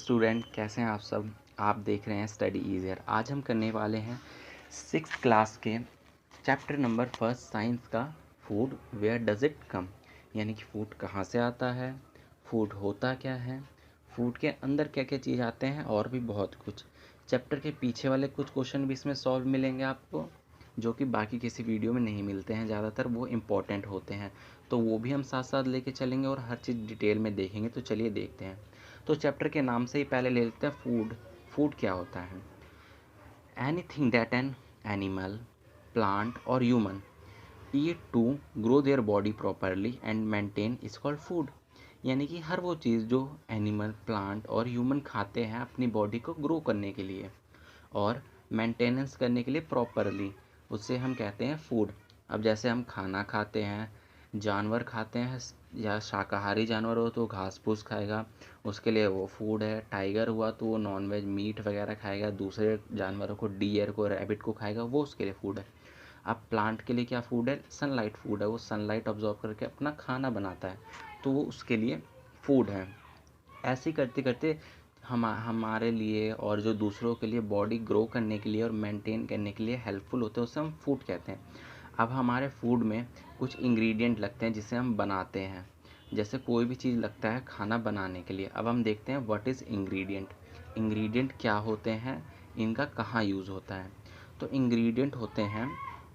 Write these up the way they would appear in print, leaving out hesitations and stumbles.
Student, कैसे हैं आप सब। आप देख रहे हैं स्टडी इजियर। आज हम करने वाले हैं 6th क्लास के चैप्टर नंबर 1 साइंस का food where does it come, यानी कि फूड कहाँ से आता है, फूड होता क्या है, फूड के अंदर क्या क्या चीज़ आते हैं और भी बहुत कुछ। चैप्टर के पीछे वाले कुछ क्वेश्चन भी इसमें सॉल्व मिलेंगे आपको, जो कि बाकी किसी वीडियो में नहीं मिलते हैं, ज़्यादातर वो इम्पॉर्टेंट होते हैं, तो वो भी हम साथ साथ लेके चलेंगे और हर चीज़ डिटेल में देखेंगे। तो चलिए देखते हैं। तो चैप्टर के नाम से ही पहले ले लेते हैं फूड। फूड क्या होता है? Anything that an animal, plant और human eat to grow their body properly and maintain is called food. यानी कि हर वो चीज़ जो एनिमल, प्लांट और ह्यूमन खाते हैं अपनी बॉडी को ग्रो करने के लिए और मेंटेनेंस करने के लिए प्रॉपरली, उसे हम कहते हैं फूड। अब जैसे हम खाना खाते हैं, जानवर खाते हैं, या शाकाहारी जानवर हो तो घास फूस खाएगा, उसके लिए वो फूड है। टाइगर हुआ तो वो नॉनवेज मीट वगैरह खाएगा, दूसरे जानवरों को, डियर को, रैबिट को खाएगा, वो उसके लिए फूड है। अब प्लांट के लिए क्या फूड है? सनलाइट फूड है। वो सनलाइट ऑब्जॉर्व करके अपना खाना बनाता है, तो वो उसके लिए फूड है। ऐसे ही करते करते हमारे लिए और जो दूसरों के लिए बॉडी ग्रो करने के लिए और मेंटेन करने के लिए हेल्पफुल होते हैं, उसे हम फूड कहते हैं। अब हमारे फूड में कुछ इंग्रेडिएंट लगते हैं जिसे हम बनाते हैं। जैसे कोई भी चीज़ लगता है खाना बनाने के लिए। अब हम देखते हैं व्हाट इज़ इंग्रेडिएंट। इंग्रेडिएंट क्या होते हैं, इनका कहाँ यूज़ होता है। तो इंग्रेडिएंट होते हैं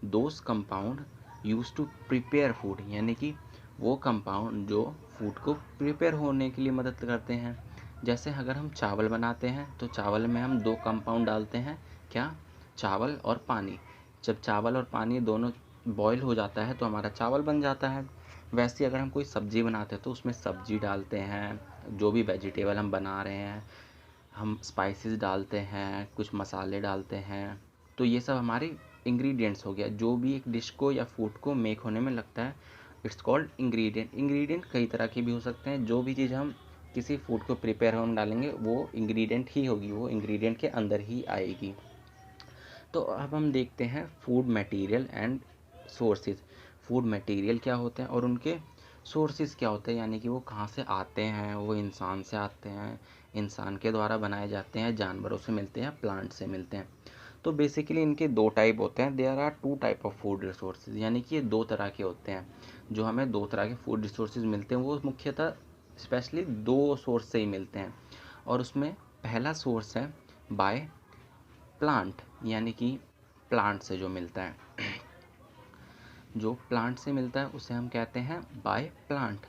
those compound use to prepare food, यानी कि वो कंपाउंड जो फूड को प्रिपेयर होने के लिए मदद करते हैं। जैसे अगर हम चावल बनाते हैं तो चावल में हम दो कंपाउंड डालते हैं, क्या? चावल और पानी। जब चावल और पानी दोनों बॉईल हो जाता है तो हमारा चावल बन जाता है। वैसे अगर हम कोई सब्ज़ी बनाते हैं तो उसमें सब्ज़ी डालते हैं, जो भी वेजिटेबल हम बना रहे हैं, हम स्पाइसेस डालते हैं, कुछ मसाले डालते हैं। तो ये सब हमारे इंग्रेडिएंट्स हो गया, जो भी एक डिश को या फूड को मेक होने में लगता है, इट्स कॉल्ड इंग्रेडिएंट। इंग्रेडिएंट कई तरह के भी हो सकते हैं। जो भी चीज़ हम किसी फूड को प्रिपेयर होने डालेंगे वो इंग्रेडिएंट ही होगी, वो इंग्रेडिएंट के अंदर ही आएगी। तो अब हम देखते हैं food material and sources. Food material क्या होते हैं और उनके सोर्सेज क्या होते हैं, यानी कि वो कहाँ से आते हैं। वो इंसान से आते हैं, इंसान के द्वारा बनाए जाते हैं, जानवरों से मिलते हैं, प्लांट से मिलते हैं। तो बेसिकली इनके दो टाइप होते हैं। There are two type of food resources, यानी कि ये दो तरह के होते हैं। जो हमें दो तरह के फूड रिसोर्सेज मिलते हैं वो मुख्यतः स्पेशली दो सोर्स से ही मिलते हैं। और उसमें पहला सोर्स है बाय प्लांट, यानी कि प्लांट से जो मिलता है, जो प्लांट से मिलता है उसे हम कहते हैं बाय प्लांट।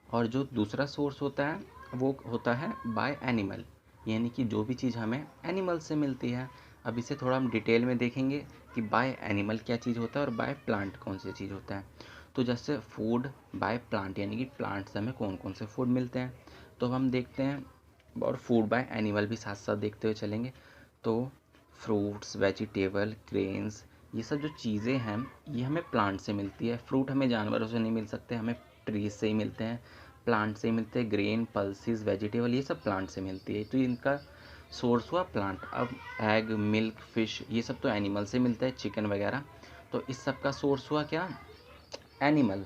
और जो दूसरा सोर्स होता है वो होता है बाय एनिमल, यानी कि जो भी चीज़ हमें एनिमल से मिलती है। अब इसे थोड़ा हम डिटेल में देखेंगे कि बाय एनिमल क्या चीज़ होता है और बाय प्लांट कौन सी चीज़ होता है। तो जैसे फूड बाय प्लांट, यानी कि प्लांट से हमें कौन कौन से फूड मिलते हैं, तो हम देखते हैं। और फूड बाय एनिमल भी साथ साथ देखते हुए चलेंगे। तो फ्रूट्स, वेजिटेबल, ग्रेन्स, ये सब जो चीज़ें हैं ये हमें प्लांट से मिलती है। फ्रूट हमें जानवरों से नहीं मिल सकते, हमें ट्रीज से ही मिलते हैं, प्लांट से ही मिलते हैं। ग्रेन, पल्सेस, वेजिटेबल, ये सब प्लांट से मिलती है, तो इनका सोर्स हुआ प्लांट। अब एग, मिल्क, फिश, ये सब तो एनिमल से मिलता है, चिकन वगैरह। तो इस सब का सोर्स हुआ क्या? एनिमल।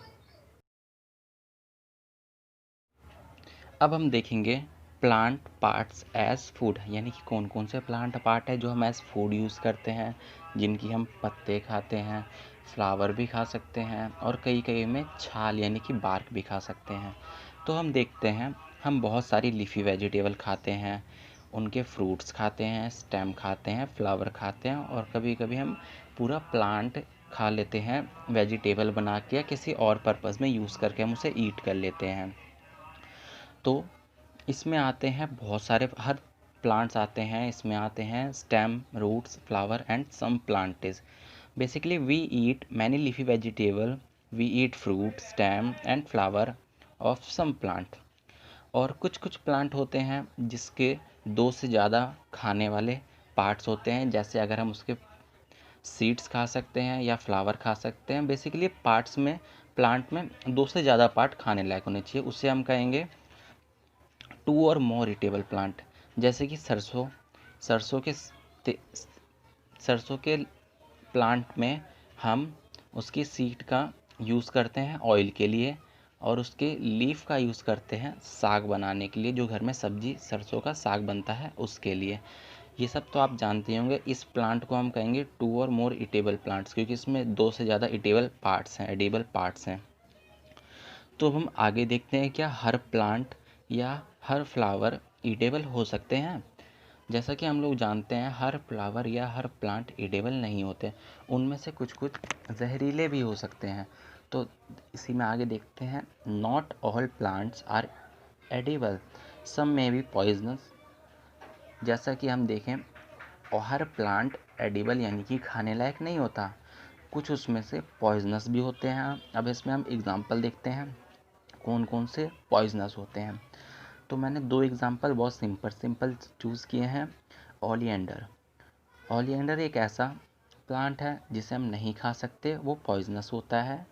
अब हम देखेंगे प्लांट पार्ट्स एज फूड, यानी कि कौन कौन से प्लांट पार्ट है जो हम एज फूड यूज़ करते हैं, जिनकी हम पत्ते खाते हैं, फ्लावर भी खा सकते हैं और कई कई में छाल यानी कि बार्क भी खा सकते हैं। तो हम देखते हैं, हम बहुत सारी लीफी वेजिटेबल खाते हैं, उनके फ्रूट्स खाते हैं, स्टेम खाते हैं, फ्लावर खाते हैं, और कभी कभी हम पूरा प्लांट खा लेते हैं वेजिटेबल बना के या किसी और पर्पज़ में यूज़ करके हम उसे ईट कर लेते हैं। तो इसमें आते हैं बहुत सारे, हर प्लांट्स आते हैं, इसमें आते हैं stem, roots, flower and some plants. Basically we eat many leafy vegetable, we eat fruit, stem and flower of some plant. और कुछ कुछ प्लांट होते हैं जिसके दो से ज़्यादा खाने वाले पार्ट्स होते हैं। जैसे अगर हम उसके सीड्स खा सकते हैं या फ्लावर खा सकते हैं। बेसिकली पार्ट्स में, प्लांट में दो से ज़्यादा पार्ट खाने लायक होने चाहिए, उससे हम कहेंगे टू और मोर ईटेबल प्लांट। जैसे कि सरसों, सरसों के सरसों के प्लांट में हम उसकी सीड का यूज़ करते हैं ऑयल के लिए, और उसके लीफ का यूज़ करते हैं साग बनाने के लिए, जो घर में सब्जी सरसों का साग बनता है उसके लिए। ये सब तो आप जानते होंगे। इस प्लांट को हम कहेंगे 2 और मोर ईटेबल प्लांट्स, क्योंकि इसमें 2 से ज़्यादा एडिबल पार्ट्स हैं। तो अब हम आगे देखते हैं, क्या हर प्लांट या हर फ्लावर ईटेबल हो सकते हैं? जैसा कि हम लोग जानते हैं, हर फ्लावर या हर प्लांट एडिबल नहीं होते, उनमें से कुछ कुछ जहरीले भी हो सकते हैं। तो इसी में आगे देखते हैं, not all plants are edible, some may be poisonous. जैसा कि हम देखें, और हर प्लांट एडिबल यानी कि खाने लायक नहीं होता, कुछ उसमें से पॉइजनस भी होते हैं। अब इसमें हम एग्जाम्पल देखते हैं कौन कौन से पॉइजनस होते हैं। तो मैंने 2 एग्जाम्पल बहुत सिंपल चूज़ किए हैं। ओलिएंडर। ओलिएंडर एक ऐसा प्लांट है जिसे हम नहीं खा सकते, वो पॉइजनस होता है।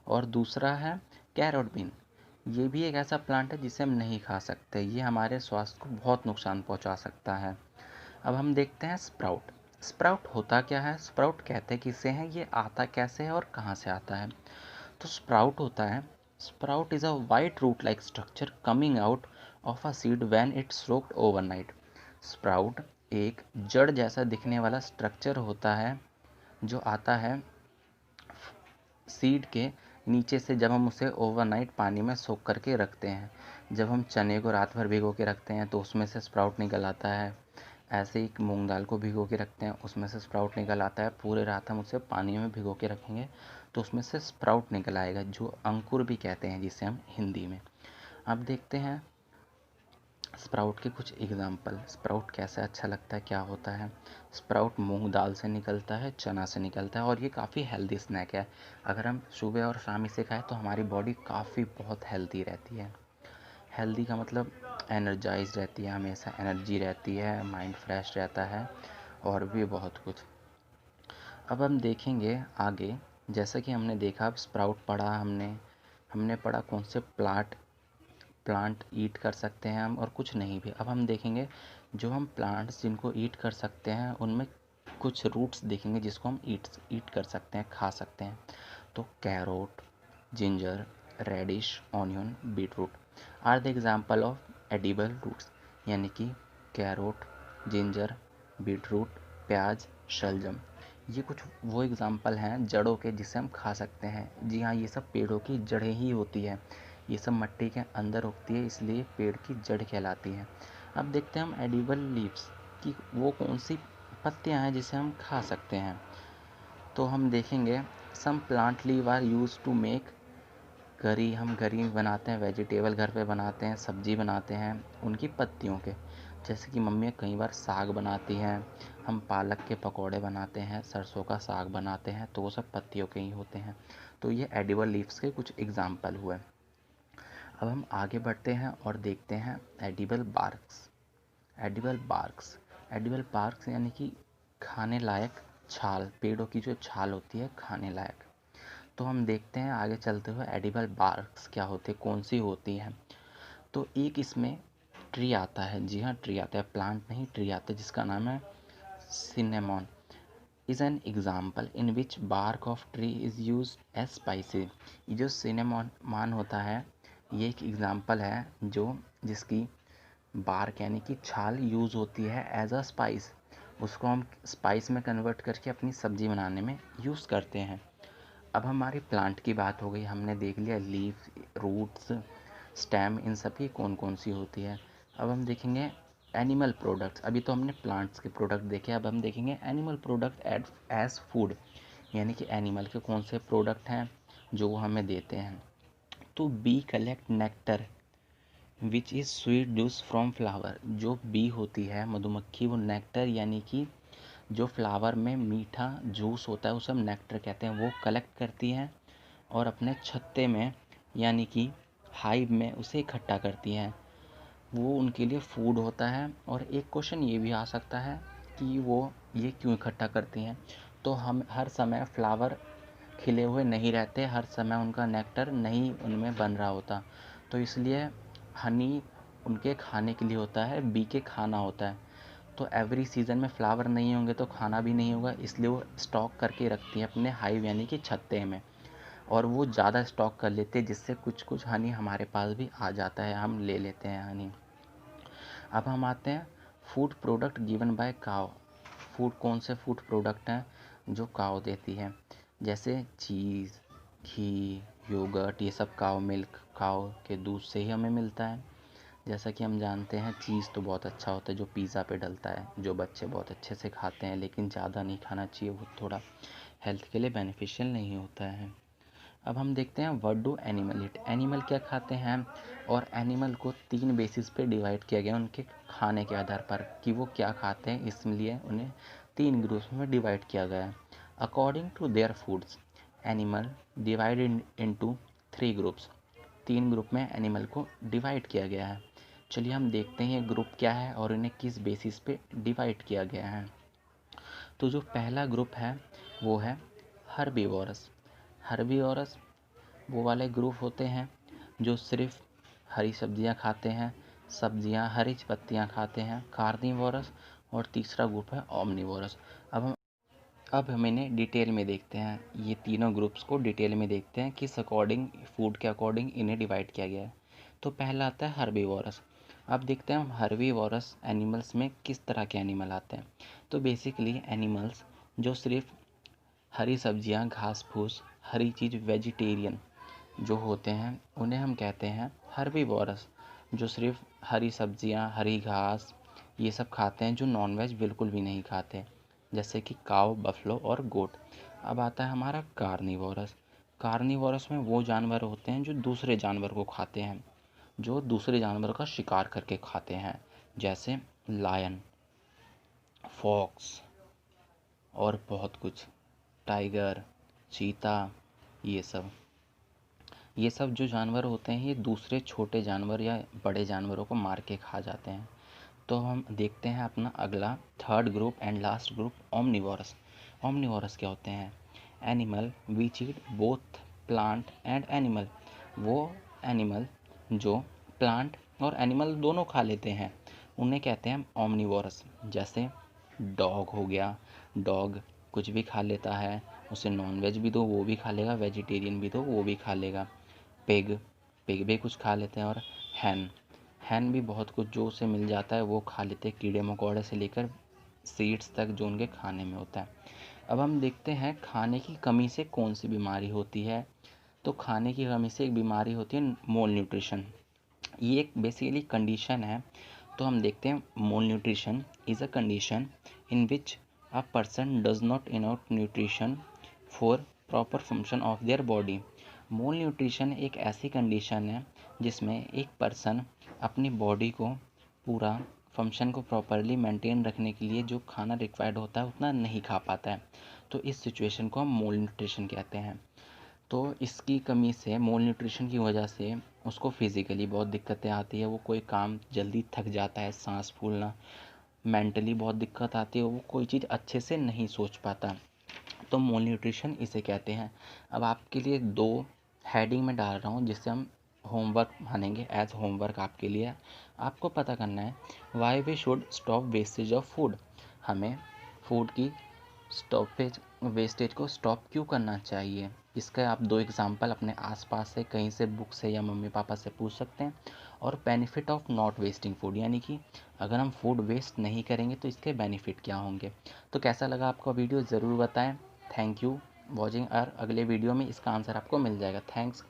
और दूसरा है कैरोट बीन। ये भी एक ऐसा प्लांट है जिसे हम नहीं खा सकते, ये हमारे स्वास्थ्य को बहुत नुकसान पहुंचा सकता है। अब हम देखते हैं स्प्राउट। स्प्राउट होता क्या है? स्प्राउट कहते किसे हैं, ये आता कैसे है और कहाँ से आता है? तो स्प्राउट होता है, sprout is a white root like structure coming out of a seed when it soaked overnight. Sprout एक जड़ जैसा दिखने वाला स्ट्रक्चर होता है जो आता है सीड के नीचे से, जब हम उसे ओवरनाइट पानी में सोख करके रखते हैं। जब हम चने को रात भर भिगो के रखते हैं तो उसमें से स्प्राउट निकल आता है। ऐसे ही मूंग दाल को भिगो के रखते हैं, उसमें से स्प्राउट निकल आता है। पूरे रात हम उसे पानी में भिगो के रखेंगे तो उसमें से स्प्राउट निकल आएगा, जो अंकुर भी कहते हैं जिसे हम हिंदी में। अब देखते हैं स्प्राउट के कुछ एग्जाम्पल। स्प्राउट कैसे अच्छा लगता है, क्या होता है? स्प्राउट मूंग दाल से निकलता है, चना से निकलता है, और ये काफ़ी हेल्दी स्नैक है। अगर हम सुबह और शाम इसे खाएं तो हमारी बॉडी काफ़ी बहुत हेल्दी रहती है। हेल्दी का मतलब एनर्जाइज रहती है, हमेशा एनर्जी रहती है, माइंड फ्रेश रहता है, और भी बहुत कुछ। अब हम देखेंगे आगे, जैसा कि हमने देखा, अब स्प्राउट पढ़ा हमने हमने पढ़ा कौन से प्लांट ईट कर सकते हैं हम और कुछ नहीं भी। अब हम देखेंगे जो हम प्लांट्स जिनको ईट कर सकते हैं उनमें कुछ रूट्स देखेंगे जिसको हम ईट कर सकते हैं, खा सकते हैं। तो carrot, ginger, radish, onion, beetroot are the example of edible roots. यानी कि कैरोट, जिंजर, बीटरूट, प्याज, शलजम, ये कुछ वो एग्जाम्पल हैं जड़ों के जिसे हम खा सकते हैं। जी हाँ, ये सब पेड़ों की जड़ें ही होती है, ये सब मिट्टी के अंदर उगती है, इसलिए पेड़ की जड़ कहलाती है। अब देखते हैं हम एडिबल लीव्स कि वो कौन सी पत्तियां हैं जिसे हम खा सकते हैं। तो हम देखेंगे, some plant leave are use to make curry. हम करी बनाते हैं, वेजिटेबल घर पे बनाते हैं, सब्जी बनाते हैं उनकी पत्तियों के। जैसे कि मम्मी कई बार साग बनाती हैं, हम पालक के पकौड़े बनाते हैं, सरसों का साग बनाते हैं, तो वो सब पत्तियों के ही होते हैं। तो ये एडिबल लीव्स के कुछ एग्जाम्पल हुए। अब हम आगे बढ़ते हैं और देखते हैं edible barks. Edible barks edible barks यानी कि खाने लायक छाल, पेड़ों की जो छाल होती है खाने लायक। तो हम देखते हैं आगे चलते हुए एडिबल बार्क्स क्या होते हैं, कौन सी होती हैं। तो एक इसमें ट्री आता है, जी हाँ ट्री आता है, प्लांट नहीं ट्री आता है, जिसका नाम है cinnamon is an example in which bark of tree is use as spices. ये जो सिनेमॉन होता है, ये एक एग्जाम्पल है जो जिसकी बार्क यानी कि छाल यूज़ होती है एज अ स्पाइस। उसको हम स्पाइस में कन्वर्ट करके अपनी सब्जी बनाने में यूज़ करते हैं। अब हमारी प्लांट की बात हो गई, हमने देख लिया लीफ, रूट्स, स्टेम, इन सब की कौन कौन सी होती है। अब हम देखेंगे एनिमल प्रोडक्ट्स। अभी तो हमने प्लांट्स के प्रोडक्ट देखे, अब हम देखेंगे एनिमल प्रोडक्ट एज फूड। यानी कि एनिमल के कौन से प्रोडक्ट हैं जो वो हमें देते हैं। तो bee collect nectar which is sweet juice from flower. जो बी होती है मधुमक्खी, वो नेक्टर यानी कि जो फ्लावर में मीठा जूस होता है उसे हम नेक्टर कहते हैं, वो कलेक्ट करती हैं और अपने छत्ते में यानी कि हाइव में उसे इकट्ठा करती हैं। वो उनके लिए फूड होता है। और एक क्वेश्चन ये भी आ सकता है कि वो ये क्यों इकट्ठा करती हैं। तो हम हर समय फ्लावर खिले हुए नहीं रहते, हर समय उनका नेक्टर नहीं उनमें बन रहा होता, तो इसलिए हनी उनके खाने के लिए होता है, बी के खाना होता है। तो एवरी सीज़न में फ्लावर नहीं होंगे तो खाना भी नहीं होगा, इसलिए वो स्टॉक करके रखती है अपने हाइव यानी कि छत्ते में। और वो ज़्यादा स्टॉक कर लेते हैं, जिससे कुछ कुछ हनी हमारे पास भी आ जाता है, हम ले लेते हैं हनी। अब हम आते हैं फूड प्रोडक्ट गिवन बाय काव। फूड कौन से फूड प्रोडक्ट हैं जो काव देती है, जैसे चीज़, घी, योगर्ट, ये सब काव मिल्क, काव के दूध से ही हमें मिलता है। जैसा कि हम जानते हैं चीज़ तो बहुत अच्छा होता है जो पिज़्ज़ा पे डलता है, जो बच्चे बहुत अच्छे से खाते हैं, लेकिन ज़्यादा नहीं खाना चाहिए, वो थोड़ा हेल्थ के लिए बेनिफिशियल नहीं होता है। अब हम देखते हैं what do animal eat. Animal क्या खाते हैं, और एनिमल को 3 बेसिस पे डिवाइड किया गया उनके खाने के आधार पर कि वो क्या खाते हैं, इसलिए उन्हें 3 ग्रुप्स में डिवाइड किया गया है। According to their foods animal divided into 3 groups. 3 group में एनिमल को डिवाइड किया गया है। चलिए हम देखते हैं ये ग्रुप क्या है और इन्हें किस बेसिस पे डिवाइड किया गया है। तो जो पहला ग्रुप है वो है हर्बीवोरस। हर्बीवोरस वो वाले ग्रुप होते हैं जो सिर्फ हरी सब्जियां खाते हैं, सब्जियां हरी पत्तियां खाते हैं, कार्निवोरस। और तीसरा ग्रुप है ओमनिवोरस। अब हम इन्हें डिटेल में देखते हैं, ये तीनों ग्रुप्स को डिटेल में देखते हैं किस अकॉर्डिंग, फूड के अकॉर्डिंग इन्हें डिवाइड किया गया है। तो पहला आता है हर्बीवोरस। अब देखते हैं हम हर्बीवोरस एनिमल्स में किस तरह के एनिमल आते हैं। तो बेसिकली एनिमल्स जो सिर्फ हरी सब्जियां, घास फूस, हरी चीज़, वेजिटेरियन जो होते हैं उन्हें हम कहते हैं हर्बीवोरस। जो सिर्फ हरी सब्जियां, हरी घास ये सब खाते हैं, जो नॉनवेज बिल्कुल भी नहीं खाते, जैसे कि काव, बफलो और गोट। अब आता है हमारा कार्निवोरस। कार्निवोरस में वो जानवर होते हैं जो दूसरे जानवर को खाते हैं, जो दूसरे जानवर का शिकार करके खाते हैं, जैसे लायन, फॉक्स और बहुत कुछ, टाइगर, चीता, ये सब जो जानवर होते हैं ये दूसरे छोटे जानवर या बड़े जानवरों को मार के खा जाते हैं। तो हम देखते हैं अपना अगला third group and last group, omnivorous. Omnivorous क्या होते हैं, animal which eat both plant and animal. वो एनिमल जो प्लांट और एनिमल दोनों खा लेते हैं उन्हें कहते हैं ओमनिवोरस। जैसे डॉग हो गया, डॉग कुछ भी खा लेता है, उसे नॉनवेज भी दो वो भी खा लेगा, वेजिटेरियन भी दो वो भी खा लेगा। पिग, पिग भी कुछ खा लेते हैं। और हैन, हैन भी बहुत कुछ जो उसे मिल जाता है वो खा लेते हैं, कीड़े मकोड़े से लेकर सीड्स तक जो उनके खाने में होता है। अब हम देखते हैं खाने की कमी से कौन सी बीमारी होती है। तो खाने की कमी से एक बीमारी होती है मोल न्यूट्रिशन। ये एक बेसिकली कंडीशन है। तो हम देखते हैं malnutrition is a condition in which a person does not enough nutrition for proper function of their body. Malnutrition एक ऐसी कंडीशन है जिसमें एक पर्सन अपनी बॉडी को पूरा फंक्शन को प्रॉपरली मेंटेन रखने के लिए जो खाना रिक्वायर्ड होता है उतना नहीं खा पाता है। तो इस सिचुएशन को हम मोल न्यूट्रिशन कहते हैं। तो इसकी कमी से, मोल न्यूट्रिशन की वजह से उसको फिज़िकली बहुत दिक्कतें आती है, वो कोई काम जल्दी थक जाता है, सांस फूलना, मेंटली बहुत दिक्कत आती है, वो कोई चीज़ अच्छे से नहीं सोच पाता। तो मोल न्यूट्रिशन इसे कहते हैं। अब आपके लिए 2 हेडिंग में डाल रहा हूँ जिससे हम होमवर्क मानेंगे, एज होमवर्क आपके लिए। आपको पता करना है why we should stop wastage of food. हमें फूड की स्टॉपेज, वेस्टेज को स्टॉप क्यों करना चाहिए। इसका आप 2 एग्जांपल अपने आसपास से, कहीं से, बुक से या मम्मी पापा से पूछ सकते हैं। और benefit of not wasting food, यानी कि अगर हम फूड वेस्ट नहीं करेंगे तो इसके बेनिफिट क्या होंगे। तो कैसा लगा आपको वीडियो ज़रूर बताएं। Thank you watching. और अगले वीडियो में इसका आंसर आपको मिल जाएगा। थैंक्स।